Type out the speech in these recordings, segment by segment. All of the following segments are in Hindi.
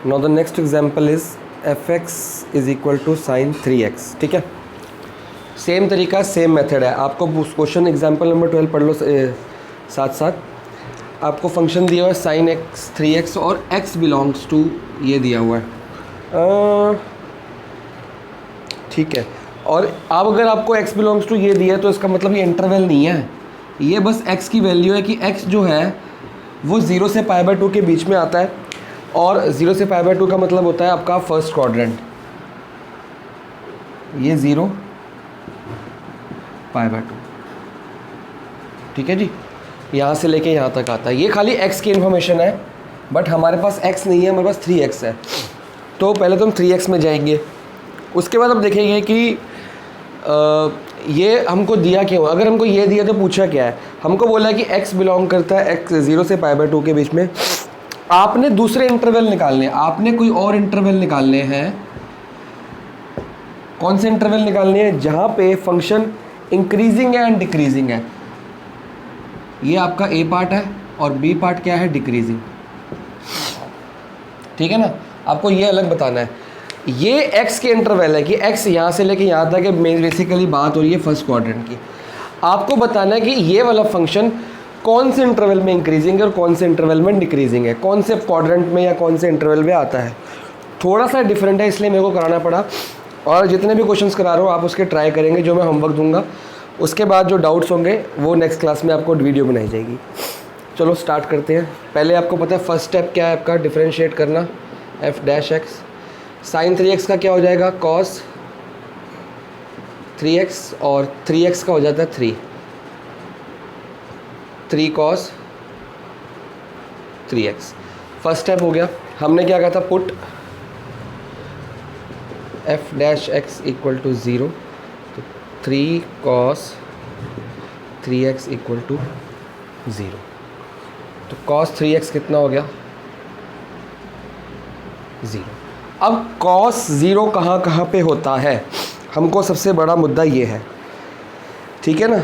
Now the next example is fx is equal to sine 3x। ठीक है, सेम तरीका सेम मेथड है। आपको क्वेश्चन एग्जांपल नंबर 12 पढ़ लो साथ साथ। आपको फंक्शन दिया हुआ है साइन x 3x और x बिलोंग्स टू ये दिया हुआ है, ठीक है। और अब अगर आपको x बिलोंग्स टू ये दिया है तो इसका मतलब ये इंटरवल नहीं है, ये बस x की वैल्यू है कि x जो है वो 0 से π/2 के बीच में आता है, और 0 से π/2 का मतलब होता है आपका फर्स्ट क्वाड्रेंट। ये 0 π/2, ठीक है जी, यहाँ से लेके यहाँ तक आता है। ये खाली x की इन्फॉर्मेशन है, बट हमारे पास x नहीं है, हमारे पास 3x है। तो पहले तो हम 3x में जाएंगे, उसके बाद हम देखेंगे कि ये हमको दिया क्यों। अगर हमको ये दिया तो पूछा क्या है, हमको बोला कि x बिलोंग करता है x 0 से π/2 के बीच में। आपने दूसरे इंटरवल निकालने, आपने कोई और इंटरवल निकालने हैं। कौन से इंटरवल निकालने हैं? जहाँ पे फंक्शन इंक्रीजिंग है एंड डिक्रीजिंग है। ये आपका ए पार्ट है और बी पार्ट क्या है? डिक्रीजिंग, ठीक है ना। आपको ये अलग बताना है। ये x के इंटरवल है कि x यहाँ से लेके यहाँ तक है। बेसिकली बात हो रही है फर्स्ट क्वाड्रेंट की। आपको बताना है कि ये वाला फंक्शन कौन से इंटरवल में इंक्रीजिंग है और कौन से इंटरवल में डिक्रीजिंग है, कौन से क्वाड्रेंट में या कौन से इंटरवल में आता है। थोड़ा सा डिफरेंट है, इसलिए मेरे को कराना पड़ा। और जितने भी क्वेश्चंस करा रहा हूँ आप उसके ट्राई करेंगे, जो मैं होमवर्क दूंगा। उसके बाद जो डाउट्स होंगे वो नेक्स्ट क्लास में आपको वीडियो बनाई जाएगी। चलो स्टार्ट करते हैं। पहले आपको पता है फर्स्ट स्टेप क्या है आपका? डिफरेंशिएट करना f'(x). साइन 3x का क्या हो जाएगा? cos 3x, और 3x का हो जाता है 3 cos 3x। फर्स्ट स्टेप हो गया। हमने क्या कहा था? पुट f'(x) इक्वल टू 0, तो 3 cos 3x इक्वल टू 0। तो cos 3x कितना हो गया? 0। अब cos 0 कहाँ पे होता है? हमको सबसे बड़ा मुद्दा ये है, ठीक है ना।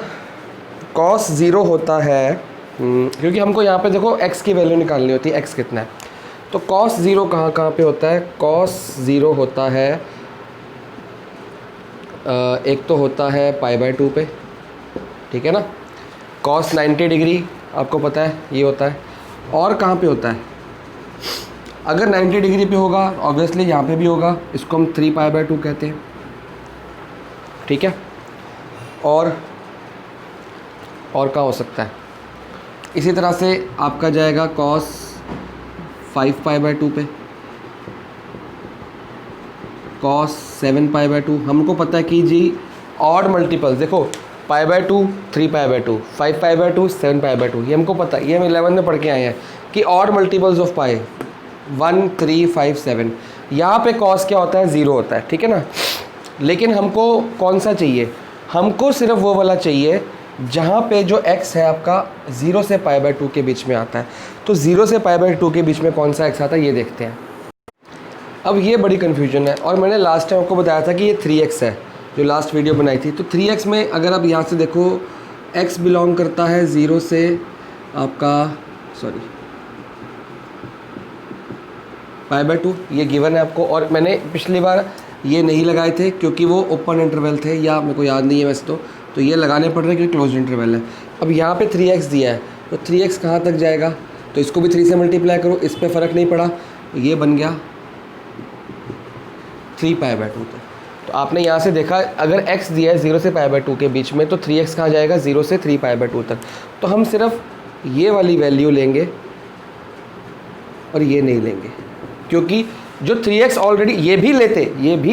cos 0 होता है क्योंकि हमको यहाँ पे देखो x की वैल्यू निकालनी होती है, x कितना है। तो cos 0 कहाँ पे होता है? cos 0 होता है एक तो होता है π/2 पे, ठीक है ना। cos 90 डिग्री आपको पता है ये होता है। और कहाँ पे होता है? अगर 90 डिग्री पे होगा ऑब्वियसली यहाँ पे भी होगा, इसको हम 3π/2 कहते हैं, ठीक है। और कहाँ हो सकता है? इसी तरह से आपका जाएगा cos 5π/2 पे, cos 7π/2। हमको पता है कि जी ऑड मल्टीपल्स देखो, π/2 3π/2, 5π/2 7π/2, ये हमको पता है, ये हम 11 में पढ़ के आए हैं कि ऑड मल्टीपल्स ऑफ पाई 1 3 5 7। यहाँ पे cos क्या होता है? 0 होता है, ठीक है ना। लेकिन हमको कौन सा चाहिए? हमको सिर्फ वो वाला चाहिए जहाँ पे जो x है आपका 0 से π/2 के बीच में आता है। तो 0 से π/2 के बीच में कौन सा x आता है ये देखते हैं। अब ये बड़ी कन्फ्यूजन है, और मैंने लास्ट टाइम आपको बताया था कि ये 3x है, जो लास्ट वीडियो बनाई थी। तो 3x में अगर आप यहाँ से देखो, x बिलोंग करता है 0 से आपका π/2, ये गिवन है आपको। और मैंने पिछली बार ये नहीं लगाए थे क्योंकि वो ओपन इंटरवल थे, या मेरे को याद नहीं है वैसे तो ये लगाने पड़ रहे हैं क्योंकि क्लोज इंटरवल है। अब यहाँ पे 3x दिया है, तो 3x कहाँ तक जाएगा? तो इसको भी 3 से मल्टीप्लाई करो, इस पर फ़र्क नहीं पड़ा, ये बन गया 3π/2 तक। तो आपने यहाँ से देखा अगर x दिया है 0 से π/2 के बीच में, तो 3x कहाँ जाएगा? 0 से 3π/2 तक। तो हम सिर्फ ये वाली वैल्यू लेंगे और ये नहीं लेंगे, क्योंकि जो 3x ऑलरेडी ये भी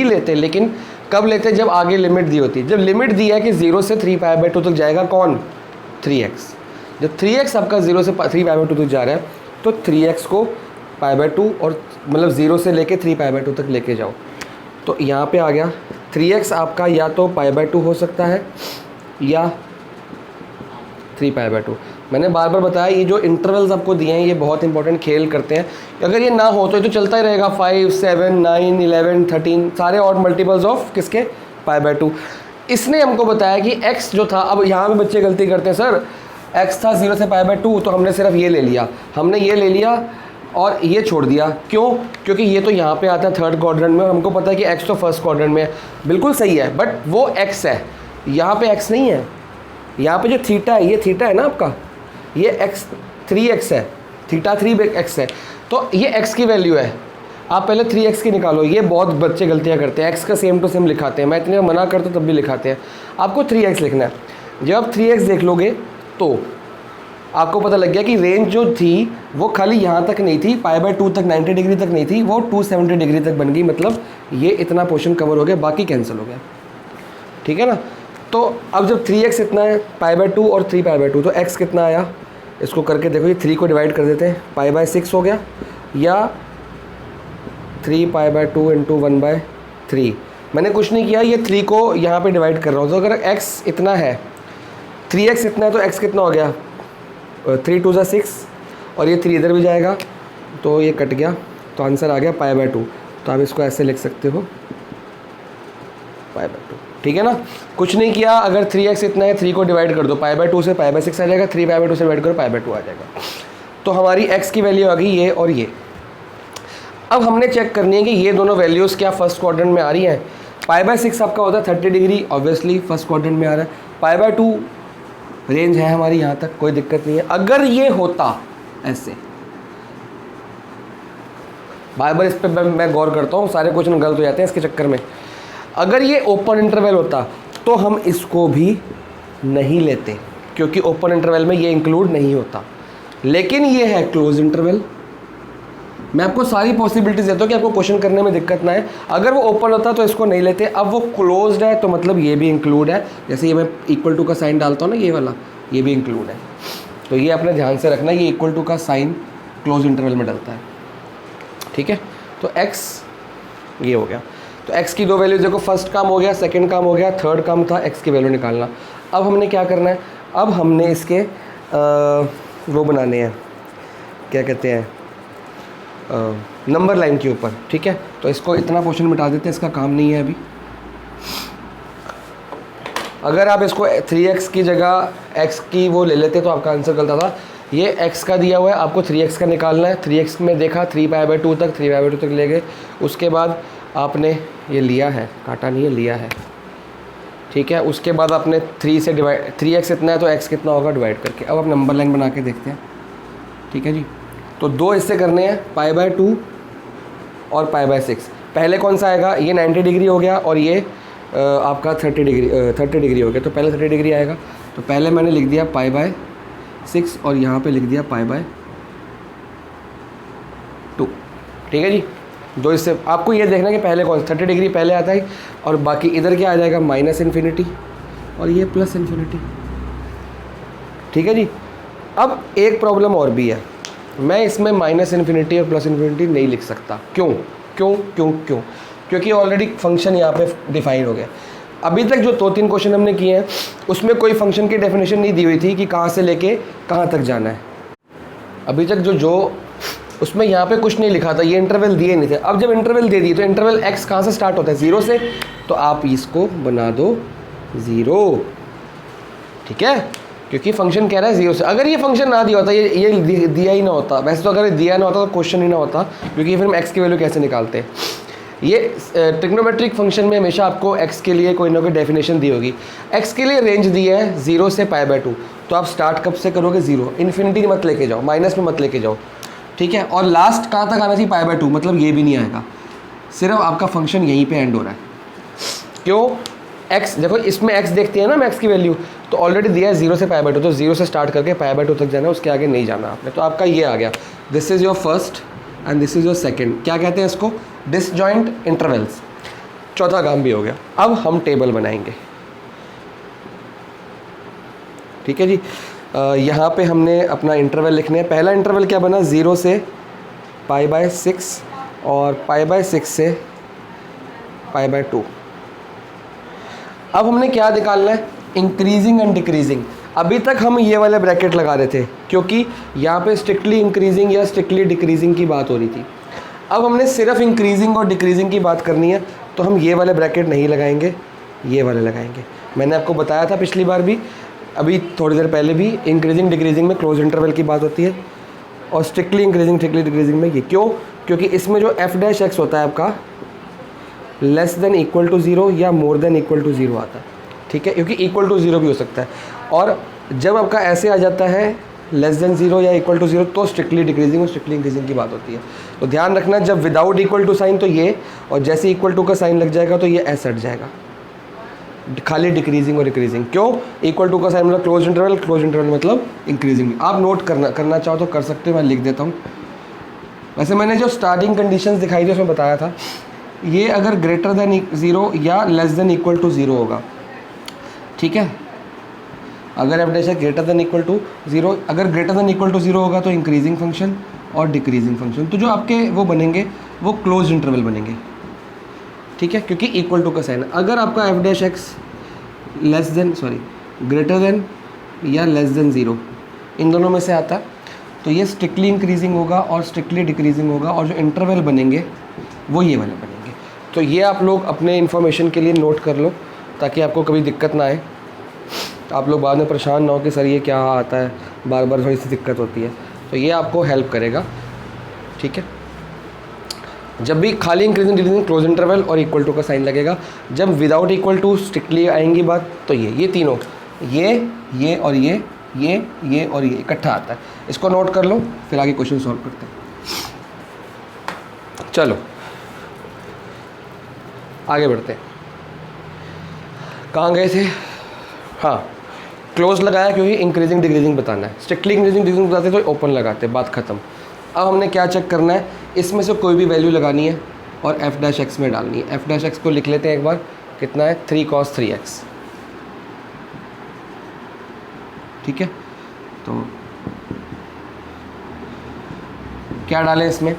लेते, लेकिन कब लेते? जब आगे लिमिट दी होती। जब लिमिट दी है कि 0 से 3π/2 तक जाएगा कौन? 3x। जब 3x आपका 0 से 3π/2 तक जा रहा है, तो 3x को π/2 और मतलब 0 से लेके 3π/2 तक लेके जाओ। तो यहाँ पे आ गया 3x आपका या तो π/2 हो सकता है या 3π/2। मैंने बार बार बताया ये जो इंटरवल्स आपको दिए हैं ये बहुत इंपॉर्टेंट खेल करते हैं। अगर ये ना हो तो ये तो चलता ही रहेगा, 5 7 9 11 13 सारे ऑड मल्टीपल्स ऑफ किसके? π/2। इसने हमको बताया कि x जो था, अब यहाँ पे बच्चे गलती करते हैं, सर x था 0 से π/2 तो हमने सिर्फ ये ले लिया, और ये छोड़ दिया, क्यों? क्योंकि ये तो यहाँ पे आता है थर्ड क्वाड्रेंट में और हमको पता है कि x तो फर्स्ट क्वाड्रेंट में है। बिल्कुल सही है, बट वो x है, यहाँ पे x नहीं है। यहाँ पे जो थीटा है, ये थीटा है ना आपका, ये x 3x है, थीटा 3x है, तो ये x की वैल्यू है। आप पहले 3x की निकालो। ये बहुत बच्चे गलतियाँ करते हैं, x का सेम टू सेम लिखाते हैं, मैं इतने मना करता हूँ तब भी लिखाते हैं। आपको 3x लिखना है। जब आप 3x देख लोगे तो आपको पता लग गया कि रेंज जो थी वो खाली यहाँ तक नहीं थी, π/2 तक 90 डिग्री तक नहीं थी, वो 270 डिग्री तक बन गई। मतलब ये इतना पोर्शन कवर हो गया, बाकी कैंसिल हो गया। ठीक है ना? तो अब जब 3x इतना है, π/2 और 3π/2, तो x कितना आया? इसको करके देखो, ये 3 को डिवाइड कर देते हैं, π/6 हो गया, या 3π/2 इंटू 1/3। मैंने कुछ नहीं किया, ये 3 को यहाँ पे डिवाइड कर रहा हूँ। तो अगर x इतना है, 3x इतना है, तो x कितना हो गया? 3 2 ज़ा 6, और ये 3 इधर भी जाएगा तो ये कट गया, तो आंसर आ गया π/2। तो आप इसको ऐसे लिख सकते हो, π/2। ठीक है ना? कुछ नहीं किया, अगर 3x इतना है, 3 को डिवाइड कर दो, π/2 से π/6 आ जाएगा, 3π/2 से डिवाइड करो, π/2 आ जाएगा। तो हमारी x की वैल्यू आ गई ये और ये। अब हमने चेक करनी है कि ये दोनों वैल्यूज़ क्या फर्स्ट क्वाड्रेंट में आ रही हैं। π/6 आपका होता है 30 डिग्री, ऑब्वियसली फर्स्ट क्वाड्रेंट में आ रहा है। π/2 रेंज है हमारी यहाँ तक, कोई दिक्कत नहीं है। अगर ये होता ऐसे, बार बार इस पर मैं गौर करता हूँ, सारे क्वेश्चन गलत हो जाते हैं इसके चक्कर में। अगर ये ओपन इंटरवल होता तो हम इसको भी नहीं लेते, क्योंकि ओपन इंटरवल में ये इंक्लूड नहीं होता। लेकिन ये है क्लोज इंटरवल। मैं आपको सारी पॉसिबिलिटीज देता हूँ कि आपको क्वेश्चन करने में दिक्कत ना है। अगर वो ओपन होता तो इसको नहीं लेते, अब वो क्लोज्ड है तो मतलब ये भी इंक्लूड है। जैसे ये मैं इक्वल टू का साइन डालता हूँ ना, ये वाला, ये भी इंक्लूड है। तो ये अपने ध्यान से रखना, ये इक्वल टू का साइन क्लोज इंटरवल में डलता है। ठीक है? तो x ये हो गया। तो x की दो वैल्यूज देखो, फर्स्ट काम हो गया, सेकंड काम हो गया, थर्ड काम था x की वैल्यू निकालना। अब हमने क्या करना है? अब हमने इसके वो बनाने हैं, क्या कहते हैं, नंबर लाइन के ऊपर। ठीक है? तो इसको इतना पोर्शन मिटा देते हैं, इसका काम नहीं है अभी। अगर आप इसको 3x की जगह x की वो ले लेते तो आपका आंसर गलत था। ये x का दिया हुआ है, आपको 3x का निकालना है। 3x में देखा 3π/2 तक, 3π/2 तक ले गए। उसके बाद आपने ये लिया है, काटा नहीं है, लिया है। ठीक है? उसके बाद आपने 3 से डिवाइड, 3x इतना है तो x कितना होगा डिवाइड करके। अब आप नंबर लाइन बना के देखते हैं। ठीक है जी? तो दो हिस्से करने हैं, π/2 और π/6। पहले कौन सा आएगा? ये 90 डिग्री हो गया और ये आपका 30 डिग्री हो गया। तो पहले 30 डिग्री आएगा। तो पहले मैंने लिख दिया π/6 और यहाँ पे लिख दिया π/2। ठीक है जी? दो हिस्से। आपको ये देखना कि पहले कौन सा 30 डिग्री पहले आता है और बाकी इधर क्या आ जाएगा, -∞ और ये +∞। ठीक है जी? अब एक प्रॉब्लम और भी है, मैं इसमें -∞ और +∞ नहीं लिख सकता। क्यों? क्यों क्यों क्यों? क्योंकि ऑलरेडी फंक्शन यहाँ पे डिफाइन हो गया। अभी तक जो 2-3 क्वेश्चन हमने किए हैं उसमें कोई फंक्शन की डेफिनेशन नहीं दी हुई थी कि कहाँ से लेके कहाँ तक जाना है। अभी तक जो उसमें यहाँ पे कुछ नहीं लिखा था, ये इंटरवल दिए नहीं थे। अब जब इंटरवल दे दिए तो इंटरवल x कहाँ से स्टार्ट होता है? 0 से। तो आप इसको बना दो 0। ठीक है? क्योंकि फंक्शन कह रहा है 0 से। अगर ये फंक्शन ना दिया होता, ये दिया ही ना होता, वैसे तो अगर दिया ना होता तो क्वेश्चन ही ना होता, क्योंकि फिर हम x की वैल्यू कैसे निकालते हैं। ये ट्रिग्नोमेट्रिक फंक्शन में हमेशा आपको x के लिए कोई ना कोई डेफिनेशन दी होगी। x के लिए रेंज दी है 0 से π/2, तो आप स्टार्ट कब से करोगे? 0। इन्फिनिटी मत लेके जाओ, माइनस में मत लेके जाओ। ठीक है? और लास्ट कहाँ तक आना चाहिए? π/2, मतलब ये भी नहीं आएगा, सिर्फ आपका फंक्शन यहीं पे एंड हो रहा है। क्यों? x देखो, इसमें x देखते हैं ना हम, x की वैल्यू तो ऑलरेडी दिया है 0 से π/2, तो 0 से स्टार्ट करके π/2 तक जाना है, उसके आगे नहीं जाना आपने। तो आपका ये आ गया, this is your first and this is your second. क्या कहते हैं इसको? Disjoint intervals. चौथा काम भी हो गया। अब हम टेबल बनाएंगे। ठीक है जी? यहाँ पे हमने अपना इंटरवल लिखने हैं। पहला इंटरवल क्या बना? 0 से π/6 और π/6 से π/2। अब हमने क्या निकालना है? Increasing and decreasing. अभी तक हम ये वाले ब्रैकेट लगा रहे थे क्योंकि यहाँ पे स्ट्रिक्टली इंक्रीजिंग या स्ट्रिक्टली डिक्रीजिंग की बात हो रही थी। अब हमने सिर्फ इंक्रीजिंग और डिक्रीजिंग की बात करनी है, तो हम ये वाले ब्रैकेट नहीं लगाएंगे, ये वाले लगाएंगे। मैंने आपको बताया था पिछली बार भी, अभी थोड़ी देर पहले भी, इंक्रीजिंग डिक्रीजिंग में क्लोज इंटरवल की बात होती है। और स्ट्रिक्टली इंक्रीजिंग में ये क्यों? क्योंकि इसमें जो एफ डैश एक्स होता है आपका less than equal to zero या more than equal to zero आता है, ठीक है, क्योंकि इक्वल टू ज़ीरो भी हो सकता है। और जब आपका ऐसे आ जाता है लेस देन ज़ीरो या इक्वल टू ज़ीरो तो स्ट्रिक्टली डिक्रीजिंग और स्ट्रिक्टली इंक्रीजिंग की बात होती है। तो ध्यान रखना, जब विदाउट इक्वल टू साइन तो ये, और जैसे इक्वल टू का साइन लग जाएगा तो ये ऐसे हट जाएगा, खाली डिक्रीजिंग और इंक्रीजिंग। क्यों? इक्वल टू का साइन मतलब क्लोज इंटरवल मतलब इंक्रीजिंग। आप नोट करना चाहो तो कर सकते हो, मैं लिख देता हूँ। वैसे मैंने जो स्टार्टिंग कंडीशंस दिखाई थी उसमें बताया था, ये अगर ग्रेटर देन ज़ीरो या less than equal to zero होगा, ठीक है, अगर f dash greater than equal to zero, अगर greater than equal to zero होगा तो इंक्रीजिंग फंक्शन और डिक्रीजिंग फंक्शन। तो जो आपके वो बनेंगे वो क्लोज इंटरवल बनेंगे, ठीक है, क्योंकि इक्वल टू का साइन। अगर आपका F dash x greater than या लेस देन ज़ीरो इन दोनों में से आता है तो ये स्ट्रिक्टली इंक्रीजिंग होगा और स्ट्रिक्टली डिक्रीजिंग होगा, और जो इंटरवल बनेंगे वो ये वाले बनेंगे। तो ये आप लोग अपने इन्फॉर्मेशन के लिए नोट कर लो ताकि आपको कभी दिक्कत ना आए, आप लोग बाद में परेशान ना हो कि सर ये क्या आता है, बार बार थोड़ी सी दिक्कत होती है। तो ये आपको हेल्प करेगा, ठीक है। जब भी खाली इंक्रीजिंग डिक्रीजिंग क्लोज इंटरवल और इक्वल टू का साइन लगेगा, जब विदाउट इक्वल टू स्ट्रिक्टली आएंगी बात तो ये तीनों, ये और ये और ये इकट्ठा आता है। इसको नोट कर लो, फिर आगे क्वेश्चन सॉल्व करते हैं। चलो आगे बढ़ते हैं। कहाँ गए थे? हाँ, क्लोज लगाया क्योंकि इंक्रीजिंग डिक्रीजिंग बताना है। स्ट्रिक्टली इंक्रीजिंग डिक्रीजिंग बताते तो ओपन लगाते, बात खत्म। अब हमने क्या चेक करना है, इसमें से कोई भी वैल्यू लगानी है और एफ डैश एक्स में डालनी है। एफ डैश एक्स को लिख लेते हैं एक बार, कितना है 3 cos 3x, ठीक है। तो क्या डालें इसमें,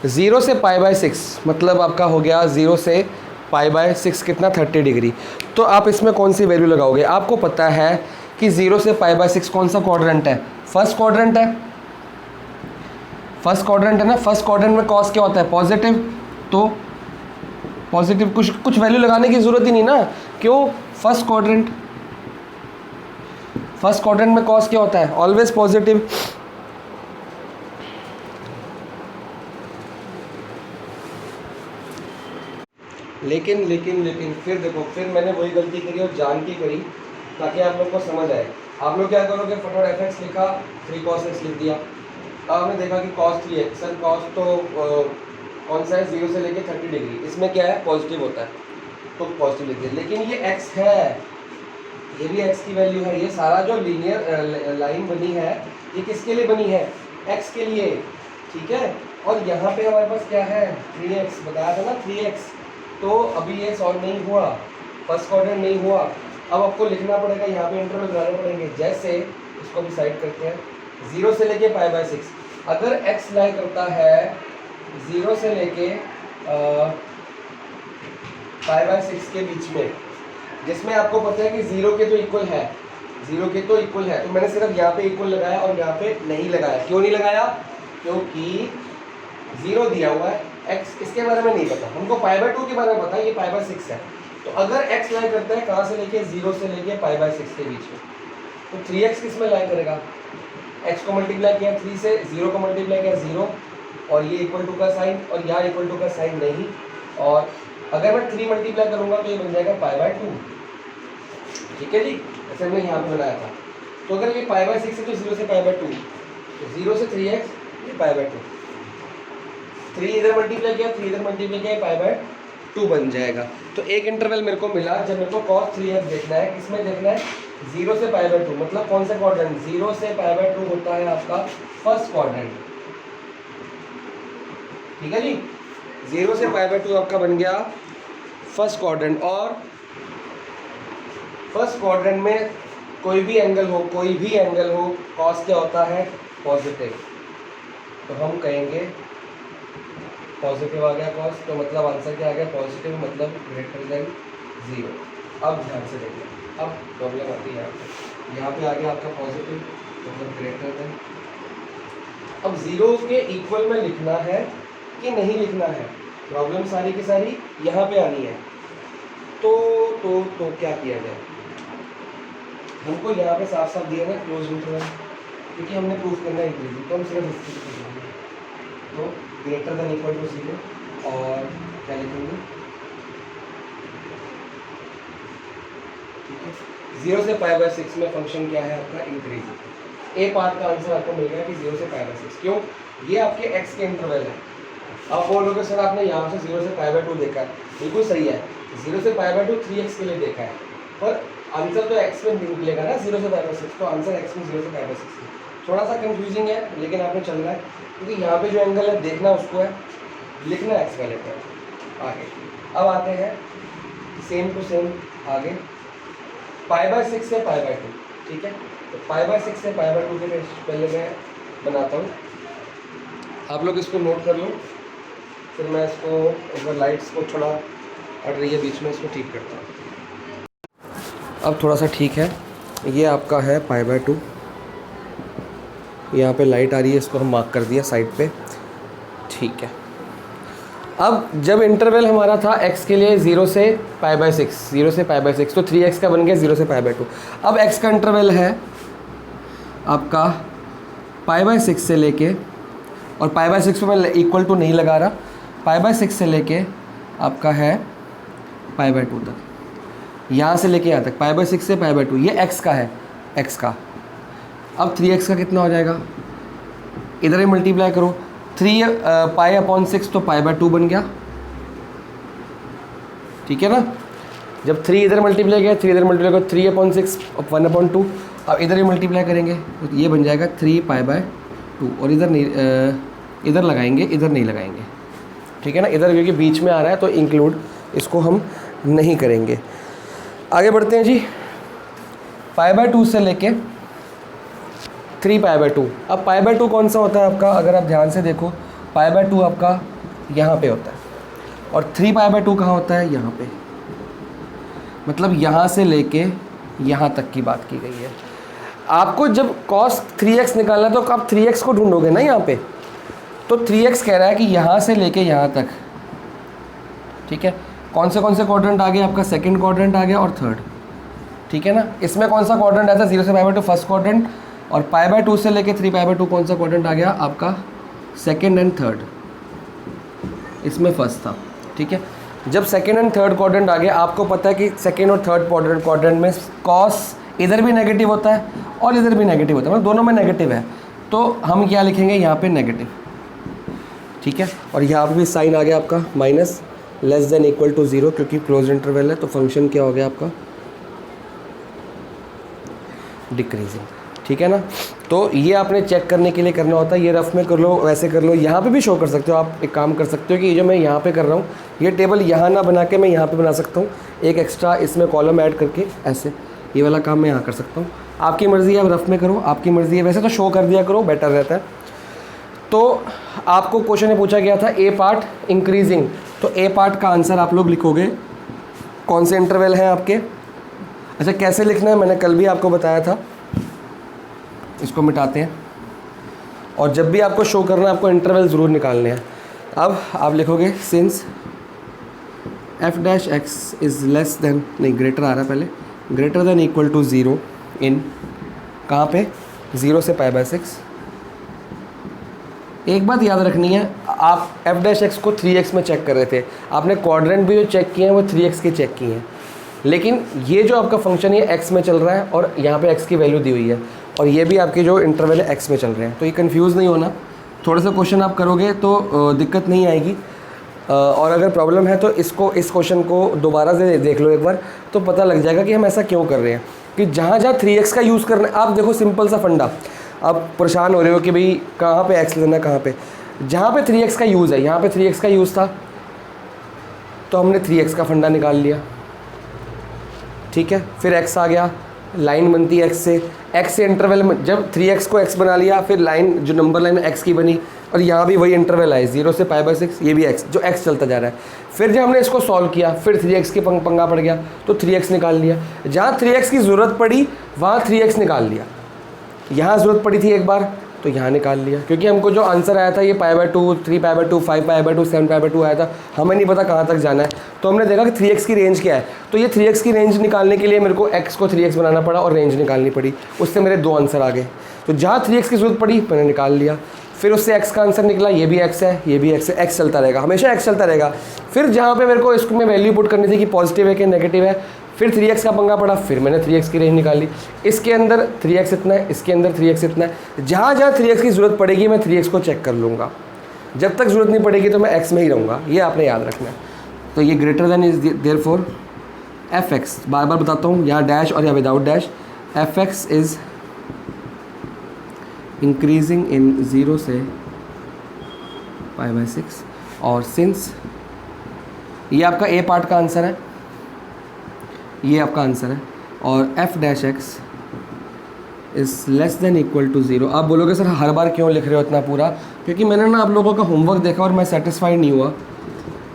0 से π/6 मतलब आपका हो गया 0 से π/6 कितना 30 डिग्री। तो आप इसमें कौन सी वैल्यू लगाओगे? आपको पता है कि 0 से π/6 कौन सा क्वाड्रेंट है? फर्स्ट क्वाड्रेंट है, फर्स्ट क्वाड्रेंट है ना। फर्स्ट क्वाड्रेंट में कॉस क्या होता है? पॉजिटिव। तो पॉजिटिव कुछ वैल्यू लगाने की ज़रूरत ही नहीं ना, क्यों? फर्स्ट क्वाड्रेंट में कॉस क्या होता है? Always positive. लेकिन फिर देखो, फिर मैंने वही गलती करी और जान के करी ताकि आप लोग को समझ आए। आप लोग क्या करोगे, फटाफट एफ एक्स लिखा, 3 cos x लिख दिया। अब आपने देखा कि cos 3x, सर cos तो कौन सा है, 0 से लेके 30 डिग्री, इसमें क्या है पॉजिटिव होता है तो पॉजिटिव लिख दिया। लेकिन ये x है, ये भी x की वैल्यू है। ये सारा जो लीनियर लाइन बनी है ये किसके लिए बनी है? x के लिए, ठीक है। और यहाँ पे हमारे पास क्या है 3x, बताया था ना 3x। तो अभी ये सॉल्व नहीं हुआ, फर्स्ट क्वाड्रेंट नहीं हुआ। अब आपको लिखना पड़ेगा, यहाँ पे इंटरवल बनाने पड़ेंगे। जैसे इसको भी साइड करते हैं, 0 से लेके π/6। अगर x लाई करता है 0 से लेके π/6 के बीच में, जिसमें आपको पता है कि 0 के तो इक्वल है, 0 के तो इक्वल है, तो मैंने सिर्फ यहाँ पे इक्वल लगाया और यहाँ पे नहीं लगाया। क्यों नहीं लगाया? क्योंकि 0 दिया हुआ है, x इसके बारे में नहीं पता हमको, π/2 के बारे में पता है, ये π/6 है। तो अगर x लाई करता है कहाँ से लेके, 0 से लेके π/6 के बीच में, तो 3x किस में लाई करेगा? x को मल्टीप्लाई किया 3 से, 0 को मल्टीप्लाई किया 0, और ये इक्वल टू का साइन, और यहाँ इक्वल टू का साइन नहीं। और अगर मैं 3 मल्टीप्लाई करूँगा तो ये बन जाएगा π/2, ठीक है जी, ऐसे हमने यहाँ पे बनाया था। तो अगर ये π/6 है तो 0 से π/2, तो 0 से 3x, ये π/2, 3 इधर मल्टीप्लाई किया, 3 इधर मल्टीप्लाई किया, π/2 बन जाएगा। तो एक इंटरवल मेरे को मिला जब मेरे को cos 3x देखना है, किसमें देखना है? 0 से π/2, मतलब कौन सा क्वाड्रेंट? 0 से π/2 होता है आपका फर्स्ट क्वाड्रेंट, ठीक है जी। 0 से π/2 आपका बन गया फर्स्ट क्वाड्रेंट। और फर्स्ट क्वाड्रेंट में कोई भी एंगल हो, cos क्या होता है? पॉजिटिव। तो हम कहेंगे पॉजिटिव आ गया cos, तो मतलब आंसर क्या आ गया? पॉजिटिव, मतलब ग्रेटर देन 0। अब ध्यान से देखिए, अब प्रॉब्लम आती है यहाँ पे आ गया आपका पॉजिटिव, मतलब ग्रेटर देन। अब 0 के इक्वल में लिखना है कि नहीं लिखना है, प्रॉब्लम सारी की सारी यहाँ पे आनी है। तो क्या किया जाए? हमको यहाँ पे साफ साफ दिया ना क्लोज इंटरवल, क्योंकि हमने प्रूफ करना है इंक्रीजिंग, तो हम सिर्फ इसकी लिखेंगे। तो ग्रेटर देन इक्वल टू 0 और क्या लिखेंगे, ठीक है, 0 से π/6 में फंक्शन क्या है आपका, इंक्रीजिंग। ए पार्ट का आंसर आपको मिल गया कि 0 से π/6। क्यों, ये आपके x के इंटरवल है। आप बोलोगे सर आपने यहाँ से 0 से π/2 देखा है, बिल्कुल सही है, 0 से π/2 3x के लिए देखा है, पर आंसर तो x में निकलेगा ना 0 से π/6, तो आंसर x में 0 से π/6 है। थोड़ा सा कंफ्यूजिंग है लेकिन आपने चल रहा है, क्योंकि यहाँ पे जो एंगल है देखना उसको है, लिखना x वाले पर। आगे अब आते हैं सेम टू सेम आगे, π/6 से π/2, ठीक है। तो π/6 से π/2 के पहले मैं बनाता हूँ, आप लोग इसको नोट कर लो, फिर मैं इसको एक बार लाइट्स को थोड़ा अट रही है बीच में, इसको ठीक करता हूँ। अब थोड़ा सा ठीक है, ये आपका है π/2, यहाँ पे लाइट आ रही है, इसको हम मार्क कर दिया साइड पे, ठीक है। अब जब इंटरवल हमारा था x के लिए 0 से π/6, 0 से π/6, तो 3x का बन गया 0 से π/2। अब x का इंटरवल है आपका π/6 से लेके, और π/6 पे मैं इक्वल टू नहीं लगा रहा, π/6 से लेके आपका है π/2 तक, यहाँ से लेके यहाँ तक π/6 से π/2, ये x का है, x का। अब 3x का कितना हो जाएगा, इधर ही मल्टीप्लाई करो, 3π/6 तो π/2 बन गया, ठीक है ना। जब 3 इधर मल्टीप्लाई किया, 3 इधर मल्टीप्लाई करो, 3/6 1/2, अब इधर ही मल्टीप्लाई करेंगे तो ये बन जाएगा 3π/2, और इधर नहीं, इधर लगाएंगे, इधर नहीं लगाएंगे, ठीक है ना, इधर क्योंकि बीच में आ रहा है तो इंक्लूड इसको हम नहीं करेंगे। आगे बढ़ते हैं जी, π/2 से लेके 3π/2। अब π/2 कौन सा होता है आपका, अगर आप ध्यान से देखो, π/2 आपका यहाँ पे होता है, और 3π/2 कहाँ होता है, यहाँ पे, मतलब यहाँ से लेके यहाँ तक की बात की गई है। आपको जब cos 3x निकालना है तो आप 3x को ढूंढोगे ना यहाँ पे, तो 3x कह रहा है कि यहाँ से लेके यहाँ तक, ठीक है। कौन से क्वाड्रेंट आ गए, आपका सेकंड क्वाड्रेंट आ गया और थर्ड, ठीक है ना। इसमें कौन सा क्वाड्रेंट आता है, 0 से π/2 फर्स्ट क्वाड्रेंट, और π/2 से लेके 3π/2 कौन सा क्वाड्रेंट आ गया आपका, सेकंड एंड थर्ड, इसमें फर्स्ट था, ठीक है। जब सेकंड एंड थर्ड क्वाड्रेंट आ गया, आपको पता है कि सेकंड और थर्ड क्वाड्रेंट में कॉस इधर भी नेगेटिव होता है और इधर भी नेगेटिव होता है, मतलब दोनों में नेगेटिव है, तो हम क्या लिखेंगे यहाँ पे नेगेटिव, ठीक है। और यहाँ पे भी साइन आ गया आपका minus, less than equal to 0, क्योंकि क्लोज इंटरवल है, तो फंक्शन क्या हो गया आपका, डिक्रीजिंग, ठीक है ना। तो ये आपने चेक करने के लिए करना होता है, ये रफ में कर लो, वैसे कर लो, यहाँ पे भी शो कर सकते हो आप। एक काम कर सकते हो कि ये जो मैं यहाँ पे कर रहा हूँ, ये टेबल यहाँ ना बना के मैं यहाँ पे बना सकता हूँ, एक एक्स्ट्रा इसमें कॉलम ऐड करके, ऐसे ये वाला काम मैं यहाँ कर सकता हूँ। आपकी मर्ज़ी है, आप रफ में करो, आपकी मर्ज़ी है, वैसे तो शो कर दिया करो, बेटर रहता है। तो आपको क्वेश्चन में पूछा गया था ए पार्ट इंक्रीजिंग, तो ए पार्ट का आंसर आप लोग लिखोगे, कौन से इंटरवल हैं आपके। अच्छा, कैसे लिखना है मैंने कल भी आपको बताया था, इसको मिटाते हैं, और जब भी आपको शो करना है आपको इंटरवल ज़रूर निकालने हैं। अब आप लिखोगे since f' is less then, नहीं ग्रेटर आ रहा है पहले, ग्रेटर देन इक्वल टू 0 इन, कहाँ पे, 0 से π/6। एक बात याद रखनी है, आप f' को 3x में चेक कर रहे थे, आपने क्वाड्रेंट भी जो चेक किए हैं वो 3x के चेक किए हैं, लेकिन ये जो आपका फंक्शन है x में चल रहा है और यहाँ पे x की वैल्यू दी हुई है, और ये भी आपके जो इंटरवल है x में चल रहे हैं। तो ये कंफ्यूज नहीं होना, थोड़ा सा क्वेश्चन आप करोगे तो दिक्कत नहीं आएगी, और अगर प्रॉब्लम है तो इस क्वेश्चन को दोबारा से देख लो एक बार, तो पता लग जाएगा कि हम ऐसा क्यों कर रहे हैं। कि जहाँ 3x का यूज़ करना है, आप देखो सिंपल सा फंडा, आप परेशान हो रहे हो कि भाई कहाँ पे x लेना है, कहाँ पे, जहाँ पे 3x का यूज़ है, यहाँ पे 3x का यूज़ था तो हमने 3x का फंडा निकाल लिया, ठीक है। फिर x आ गया, लाइन बनती है x से इंटरवल में, जब 3x को x बना लिया, फिर लाइन जो नंबर लाइन x की बनी, और यहाँ भी वही इंटरवल है 0 से π/6, ये भी x, जो x चलता जा रहा है। फिर जब हमने इसको सॉल्व किया, फिर 3x के पंगा पड़ गया तो 3x निकाल लिया, जहाँ 3x की ज़रूरत पड़ी वहाँ 3x निकाल लिया, यहाँ ज़रूरत पड़ी थी एक बार तो यहाँ निकाल लिया, क्योंकि हमको जो आंसर आया था ये π/2, 3π/2, 5π/2, 7π/2 आया था, हमें नहीं पता कहाँ तक जाना है, तो हमने देखा कि 3x की रेंज क्या है, तो ये 3x की रेंज निकालने के लिए मेरे को x को 3x बनाना पड़ा और रेंज निकालनी पड़ी, उससे मेरे 2 आंसर आ गए। तो जहाँ 3x की ज़रूरत पड़ी मैंने निकाल लिया, फिर उससे x का आंसर निकला, ये भी x है, ये भी x है, x चलता रहेगा, हमेशा x चलता रहेगा। फिर जहाँ पे मेरे को इसको में वैल्यू पुट करनी थी कि पॉजिटिव है कि नेगेटिव है, फिर 3x का पंगा पड़ा, फिर मैंने 3x की रेंज निकाली। इसके अंदर 3x इतना है, इसके अंदर 3x इतना है, जहाँ जहाँ 3x की ज़रूरत पड़ेगी मैं 3x को चेक कर लूँगा, जब तक ज़रूरत नहीं पड़ेगी तो मैं x में ही रहूँगा, ये आपने याद रखना है। तो ये greater than is therefore fx, बार बार बताता हूँ, यहाँ डैश और यहाँ without dash, fx is increasing in 0 से π/6, और सिंस ये आपका ए पार्ट का आंसर है, ये आपका आंसर है, और f'(x) is less than equal to 0। आप बोलोगे सर हर बार क्यों लिख रहे हो इतना पूरा, क्योंकि मैंने ना आप लोगों का होमवर्क देखा और मैं सेटिस्फाइड नहीं हुआ।